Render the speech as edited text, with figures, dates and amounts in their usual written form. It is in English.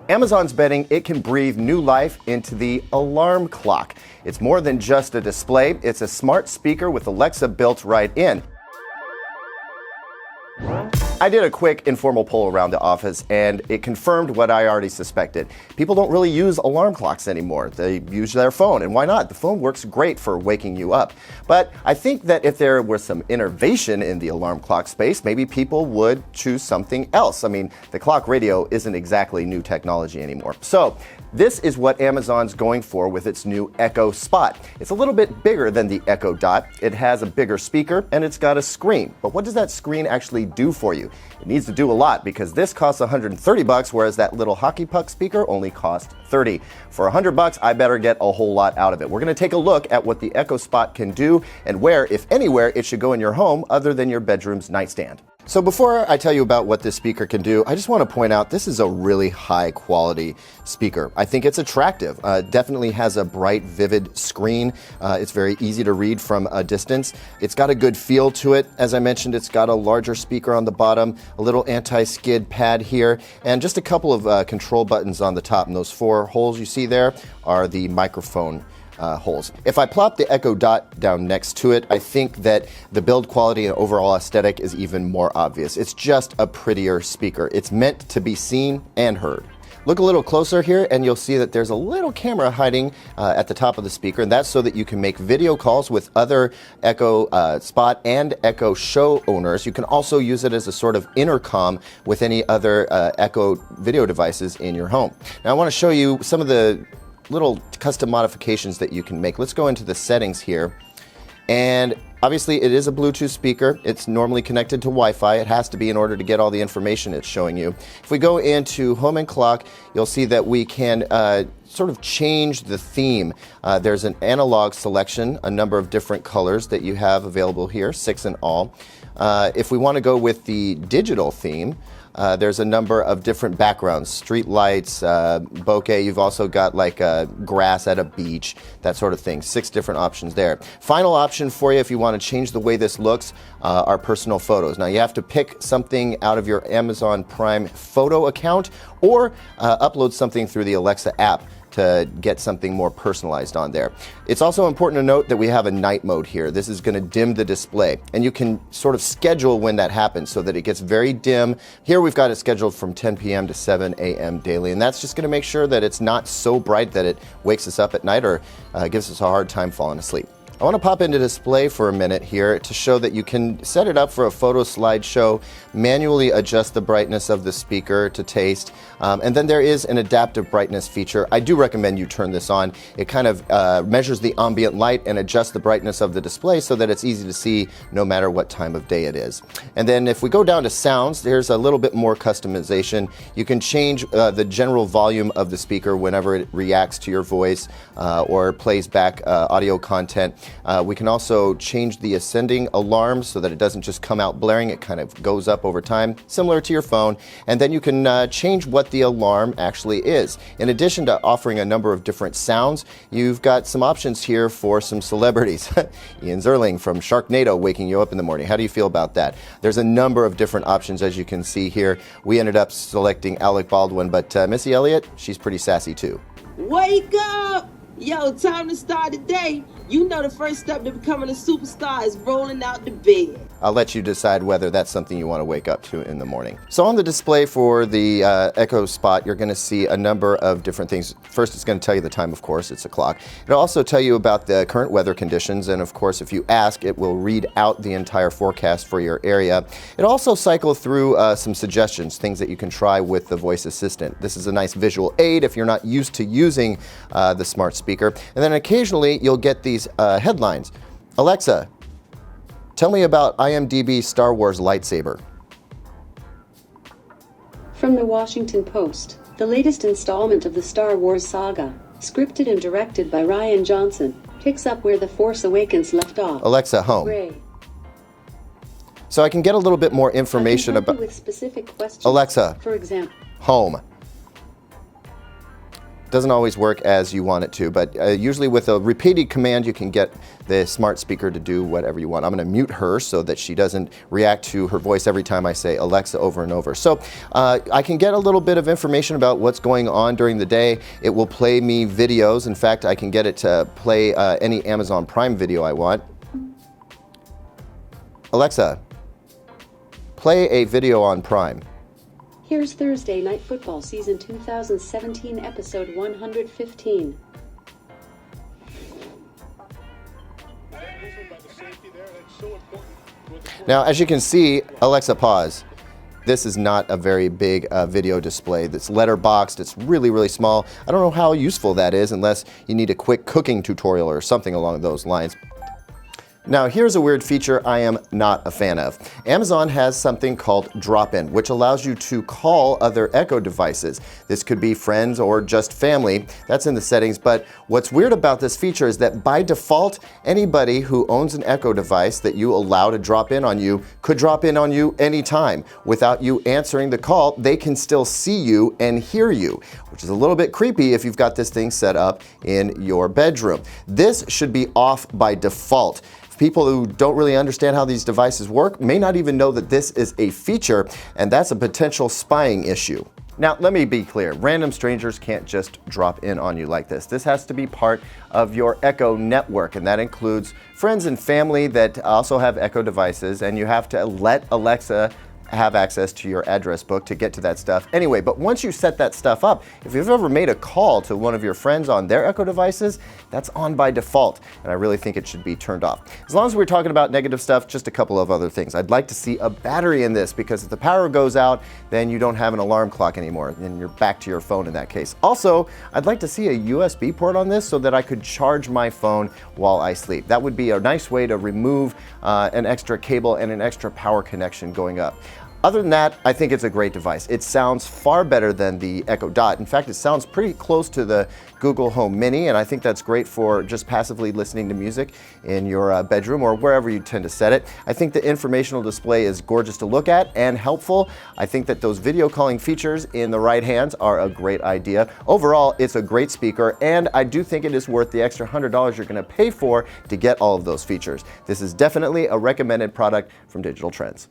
Amazon's betting it can breathe new life into the alarm clock. It's more than just a display, it's a smart speaker with Alexa built right in. I did a quick informal poll around the office, and it confirmed what I already suspected. People don't really use alarm clocks anymore. They use their phone, and why not? The phone works great for waking you up. But I think that if there was some innovation in the alarm clock space, maybe people would choose something else. I mean, the clock radio isn't exactly new technology anymore. So this is what Amazon's going for with its new Echo Spot. It's a little bit bigger than the Echo Dot. It has a bigger speaker, and it's got a screen. But what does that screen actually do for you? It needs to do a lot, because this costs $130, whereas that little hockey puck speaker only costs $30. For $100, I better get a whole lot out of it. We're going to take a look at what the Echo Spot can do and where, if anywhere, it should go in your home other than your bedroom's nightstand. So before I tell you about what this speaker can do, I just want to point out this is a really high quality speaker. I think it's attractive. Definitely has a bright, vivid screen. It's very easy to read from a distance. It's got a good feel to it. As I mentioned, it's got a larger speaker on the bottom, a little anti-skid pad here, and just a couple of control buttons on the top. And those 4 holes you see there are the microphone holes. If I plop the Echo Dot down next to it, I think that the build quality and overall aesthetic is even more obvious. It's just a prettier speaker. It's meant to be seen and heard. Look a little closer here and you'll see that there's a little camera hiding at the top of the speaker, and that's so that you can make video calls with other Echo Spot and Echo Show owners. You can also use it as a sort of intercom with any other Echo video devices in your home. Now I want to show you some of the little custom modifications that you can make. Let's go into the settings here. And obviously it is a Bluetooth speaker. It's normally connected to Wi-Fi. It has to be in order to get all the information it's showing you. If we go into Home and Clock, you'll see that we can sort of change the theme. There's an analog selection, a number of different colors that you have available here, 6 in all. If we want to go with the digital theme, there's a number of different backgrounds, street lights, bokeh. You've also got like grass at a beach, that sort of thing. 6 different options there. Final option for you if you want to change the way this looks are personal photos. Now you have to pick something out of your Amazon Prime photo account or upload something through the Alexa app to get something more personalized on there. It's also important to note that we have a night mode here. This is going to dim the display, and you can sort of schedule when that happens so that it gets very dim. Here we've got it scheduled from 10 p.m. to 7 a.m. daily, and that's just going to make sure that it's not so bright that it wakes us up at night or gives us a hard time falling asleep. I want to pop into display for a minute here to show that you can set it up for a photo slideshow, manually adjust the brightness of the speaker to taste, and then there is an adaptive brightness feature. I do recommend you turn this on. It kind of measures the ambient light and adjusts the brightness of the display so that it's easy to see no matter what time of day it is. And then if we go down to sounds, there's a little bit more customization. You can change the general volume of the speaker whenever it reacts to your voice or plays back audio content. We can also change the ascending alarm so that it doesn't just come out blaring, it kind of goes up over time, similar to your phone. And then you can change what the alarm actually is. In addition to offering a number of different sounds, you've got some options here for some celebrities. Ian Zerling from Sharknado waking you up in the morning. How do you feel about that? There's a number of different options, as you can see here. We ended up selecting Alec Baldwin, but Missy Elliott, she's pretty sassy too. Wake up! Yo, time to start the day. You know the first step to becoming a superstar is rolling out the bed. I'll let you decide whether that's something you want to wake up to in the morning. So on the display for the Echo Spot, you're going to see a number of different things. First, it's going to tell you the time, of course, it's a clock. It'll also tell you about the current weather conditions, and of course, if you ask, it will read out the entire forecast for your area. It'll also cycle through some suggestions, things that you can try with the voice assistant. This is a nice visual aid if you're not used to using the smart speaker. And then occasionally, you'll get these headlines. Alexa, tell me about IMDb Star Wars lightsaber. From the Washington Post, the latest installment of the Star Wars saga, scripted and directed by Rian Johnson, picks up where The Force Awakens left off. Alexa, home. Gray. So I can get a little bit more information about with specific questions. Alexa, for example, home. Doesn't always work as you want it to, but usually with a repeated command, you can get the smart speaker to do whatever you want. I'm going to mute her so that she doesn't react to her voice every time I say Alexa over and over. So I can get a little bit of information about what's going on during the day. It will play me videos. In fact, I can get it to play any Amazon Prime video I want. Alexa, play a video on Prime. Here's Thursday Night Football Season 2017 Episode 115. Now, as you can see, Alexa, pause. This is not a very big video display. It's letterboxed, it's really, really small. I don't know how useful that is unless you need a quick cooking tutorial or something along those lines. Now, here's a weird feature I am not a fan of. Amazon has something called Drop-In, which allows you to call other Echo devices. This could be friends or just family. That's in the settings, but what's weird about this feature is that by default, anybody who owns an Echo device that you allow to drop in on you could drop in on you anytime. Without you answering the call, they can still see you and hear you, which is a little bit creepy if you've got this thing set up in your bedroom. This should be off by default. People who don't really understand how these devices work may not even know that this is a feature, and that's a potential spying issue. Now, let me be clear. Random strangers can't just drop in on you like this. This has to be part of your Echo network, and that includes friends and family that also have Echo devices, and you have to let Alexa have access to your address book to get to that stuff anyway. But once you set that stuff up, if you've ever made a call to one of your friends on their Echo devices, that's on by default, and I really think it should be turned off. As long as we're talking about negative stuff, just a couple of other things. I'd like to see a battery in this, because if the power goes out, then you don't have an alarm clock anymore, and you're back to your phone in that case. Also, I'd like to see a USB port on this so that I could charge my phone while I sleep. That would be a nice way to remove an extra cable and an extra power connection going up. Other than that, I think it's a great device. It sounds far better than the Echo Dot. In fact, it sounds pretty close to the Google Home Mini, and I think that's great for just passively listening to music in your bedroom or wherever you tend to set it. I think the informational display is gorgeous to look at and helpful. I think that those video calling features in the right hands are a great idea. Overall, it's a great speaker, and I do think it is worth the extra $100 you're going to pay for to get all of those features. This is definitely a recommended product from Digital Trends.